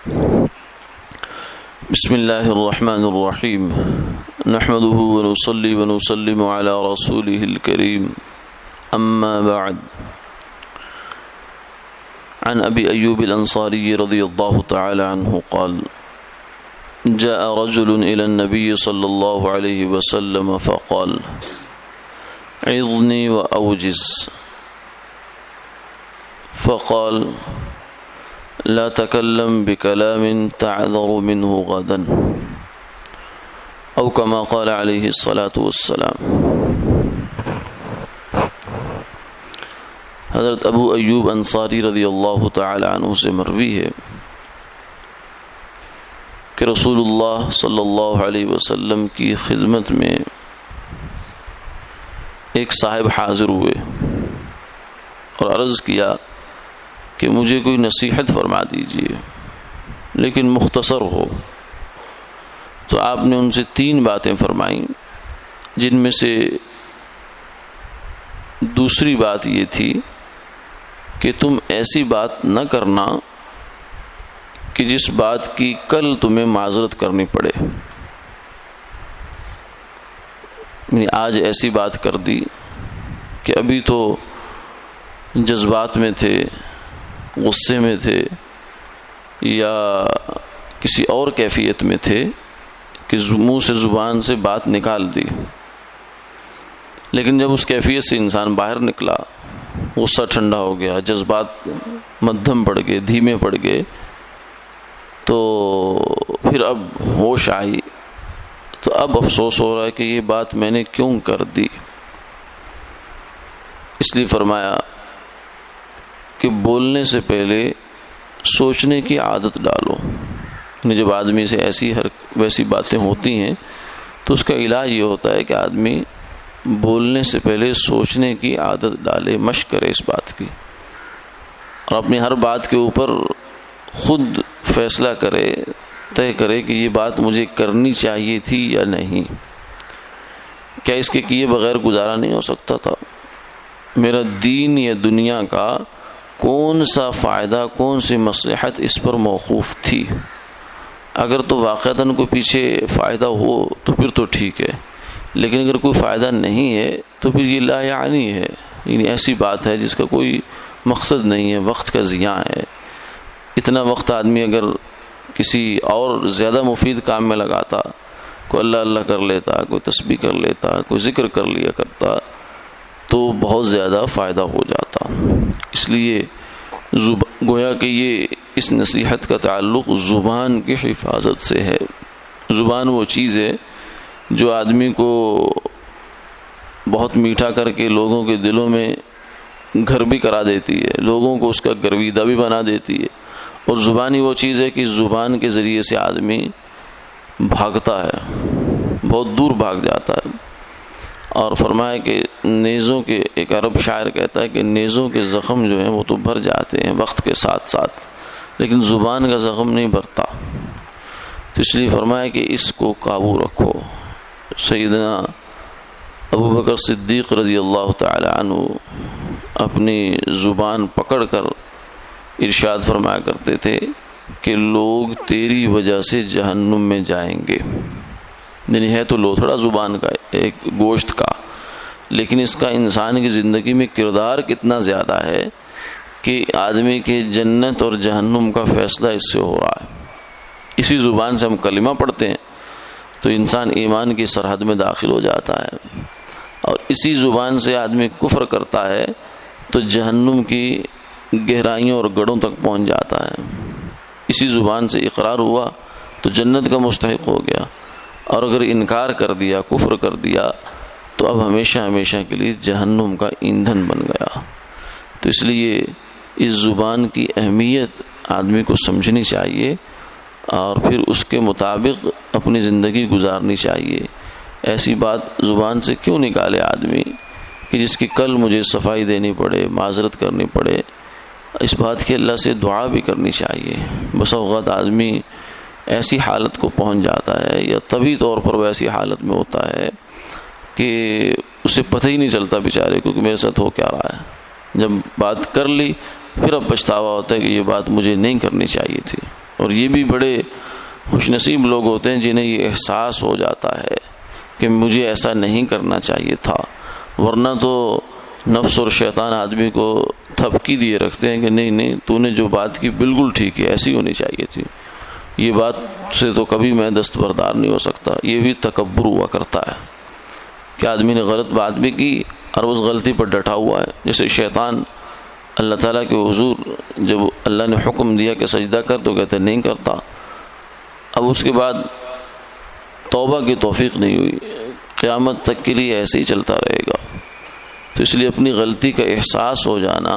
بسم الله الرحمن الرحيم نحمده ونصلي ونسلم على رسوله الكريم أما بعد عن أبي أيوب الأنصاري رضي الله تعالى عنه قال جاء رجل إلى النبي صلى الله عليه وسلم فقال عظني وأوجز فقال لا تكلم بكلام تعذر منه غدا أو كما قال عليه الصلاة والسلام۔ حضرت ابو ایوب انصاری رضی اللہ تعالی عنہ سے مروی ہے کہ رسول اللہ صلی اللہ علیہ وسلم کی خدمت میں ایک صاحب حاضر ہوئے اور عرض کیا کہ مجھے کوئی نصیحت فرما دیجیے لیکن مختصر ہو۔ تو آپ نے ان سے 3 باتیں فرمائیں، جن میں سے دوسری بات یہ تھی کہ تم ایسی بات نہ کرنا کہ جس بات کی کل تمہیں معذرت کرنی پڑے، یعنی آج ایسی بات کر دی کہ ابھی تو جذبات میں تھے، غصے میں تھے یا کسی اور کیفیت میں تھے کہ منہ سے زبان سے بات نکال دی، لیکن جب اس کیفیت سے انسان باہر نکلا، غصہ ٹھنڈا ہو گیا، جذبات مدھم پڑ گئے، دھیمے پڑ گئے، تو پھر اب ہوش آئی، تو اب افسوس ہو رہا ہے کہ یہ بات میں نے کیوں کر دی۔ اس لیے فرمایا کہ بولنے سے پہلے سوچنے کی عادت ڈالو، یعنی جب آدمی سے ویسی باتیں ہوتی ہیں تو اس کا علاج یہ ہوتا ہے کہ آدمی بولنے سے پہلے سوچنے کی عادت ڈالے، مشق کرے اس بات کی، اور اپنی ہر بات کے اوپر خود فیصلہ کرے، طے کرے کہ یہ بات مجھے کرنی چاہیے تھی یا نہیں، کیا اس کے کیے بغیر گزارا نہیں ہو سکتا تھا، میرا دین یا دنیا کا کون سا فائدہ، کون سی مصلحت اس پر موقوف تھی۔ اگر تو واقعتاً کوئی پیچھے فائدہ ہو تو پھر تو ٹھیک ہے، لیکن اگر کوئی فائدہ نہیں ہے تو پھر یہ لا یعنی ہے، یعنی ایسی بات ہے جس کا کوئی مقصد نہیں ہے، وقت کا ضیاع ہے۔ اتنا وقت آدمی اگر کسی اور زیادہ مفید کام میں لگاتا، کوئی اللہ اللہ کر لیتا، کوئی تسبیح کر لیتا، کوئی ذکر کر لیا کرتا، تو بہت زیادہ فائدہ ہو جاتا۔ اس لیے گویا کہ یہ اس نصیحت کا تعلق زبان کی حفاظت سے ہے۔ زبان وہ چیز ہے جو آدمی کو بہت میٹھا کر کے لوگوں کے دلوں میں گھر بھی کرا دیتی ہے، لوگوں کو اس کا گرویدہ بھی بنا دیتی ہے، اور زبان ہی وہ چیز ہے کہ زبان کے ذریعے سے آدمی بھاگتا ہے، بہت دور بھاگ جاتا ہے۔ اور فرمایا کہ نیزوں کے، ایک عرب شاعر کہتا ہے کہ نیزوں کے زخم جو ہیں وہ تو بھر جاتے ہیں وقت کے ساتھ ساتھ، لیکن زبان کا زخم نہیں بھرتا، تو اس لیے فرمایا کہ اس کو قابو رکھو۔ سیدنا ابو بکر صدیق رضی اللہ تعالی عنہ اپنی زبان پکڑ کر ارشاد فرمایا کرتے تھے کہ لوگ تیری وجہ سے جہنم میں جائیں گے، یعنی ہے تو لوتھڑا زبان کا، ایک گوشت کا، لیکن اس کا انسان کی زندگی میں کردار کتنا زیادہ ہے کہ آدمی کے جنت اور جہنم کا فیصلہ اس سے ہو رہا ہے۔ اسی زبان سے ہم کلمہ پڑھتے ہیں تو انسان ایمان کی سرحد میں داخل ہو جاتا ہے، اور اسی زبان سے آدمی کفر کرتا ہے تو جہنم کی گہرائیوں اور گڑھوں تک پہنچ جاتا ہے۔ اسی زبان سے اقرار ہوا تو جنت کا مستحق ہو گیا، اور اگر انکار کر دیا، کفر کر دیا، تو اب ہمیشہ ہمیشہ کے لیے جہنم کا ایندھن بن گیا۔ تو اس لیے اس زبان کی اہمیت آدمی کو سمجھنی چاہیے، اور پھر اس کے مطابق اپنی زندگی گزارنی چاہیے۔ ایسی بات زبان سے کیوں نکالے آدمی کہ جس کی کل مجھے صفائی دینی پڑے، معذرت کرنی پڑے۔ اس بات کی اللہ سے دعا بھی کرنی چاہیے۔ بس اوقات آدمی ایسی حالت کو پہنچ جاتا ہے، یا طبی طور پر وہ ایسی حالت میں ہوتا ہے کہ اسے پتہ ہی نہیں چلتا بیچارے کو کہ میرے ساتھ ہو کیا رہا ہے۔ جب بات کر لی پھر اب پچھتاوا ہوتا ہے کہ یہ بات مجھے نہیں کرنی چاہیے تھی، اور یہ بھی بڑے خوش نصیب لوگ ہوتے ہیں جنہیں یہ احساس ہو جاتا ہے کہ مجھے ایسا نہیں کرنا چاہیے تھا، ورنہ تو نفس اور شیطان آدمی کو تھپکی دیے رکھتے ہیں کہ نہیں تو نے جو بات کی بالکل ٹھیک ہے، ایسی ہونی چاہیے تھی، یہ بات سے تو کبھی میں دستبردار نہیں ہو سکتا۔ یہ بھی تکبر ہوا کرتا ہے کہ آدمی نے غلط بات بھی کی اور اس غلطی پر ڈٹا ہوا ہے۔ جیسے شیطان اللہ تعالیٰ کے حضور جب اللہ نے حکم دیا کہ سجدہ کر تو کہتے نہیں کرتا، اب اس کے بعد توبہ کی توفیق نہیں ہوئی، قیامت تک کے لیے ایسے ہی چلتا رہے گا۔ تو اس لیے اپنی غلطی کا احساس ہو جانا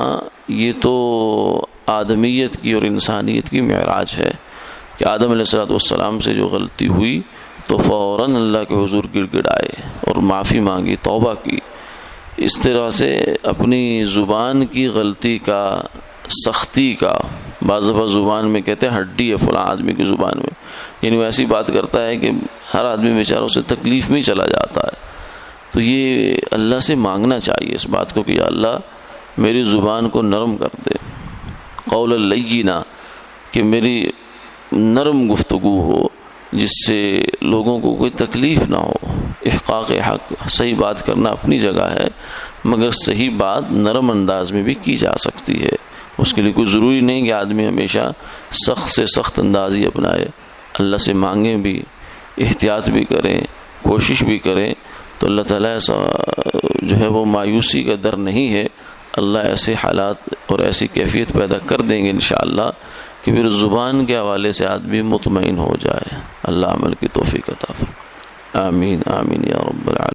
یہ تو آدمیت کی اور انسانیت کی معراج ہے کہ آدم علیہ السلام سے جو غلطی ہوئی تو فوراً اللہ کے حضور گر گڑائے اور معافی مانگی، توبہ کی۔ اس طرح سے اپنی زبان کی غلطی کا، سختی کا، بعض دفعہ زبان میں کہتے ہیں ہڈی ہے فلاں آدمی کی زبان میں، یعنی وہ ایسی بات کرتا ہے کہ ہر آدمی بیچاروں سے تکلیف میں چلا جاتا ہے۔ تو یہ اللہ سے مانگنا چاہیے اس بات کو کہ یا اللہ میری زبان کو نرم کر دے، قول لینا، کہ میری نرم گفتگو ہو جس سے لوگوں کو کوئی تکلیف نہ ہو۔ احقاق حق، صحیح بات کرنا اپنی جگہ ہے، مگر صحیح بات نرم انداز میں بھی کی جا سکتی ہے۔ اس کے لیے کوئی ضروری نہیں کہ آدمی ہمیشہ سخت سے سخت انداز ہی اپنائے۔ اللہ سے مانگیں بھی، احتیاط بھی کریں، کوشش بھی کریں، تو اللہ تعالیٰ ایسا جو ہے وہ مایوسی کا در نہیں ہے۔ اللہ ایسے حالات اور ایسی کیفیت پیدا کر دیں گے انشاءاللہ کہ پھر زبان کے حوالے سے آدمی مطمئن ہو جائے۔ اللہ عمل کی توفیق عطا فرمائے۔ آمین آمین یا رب العالمین۔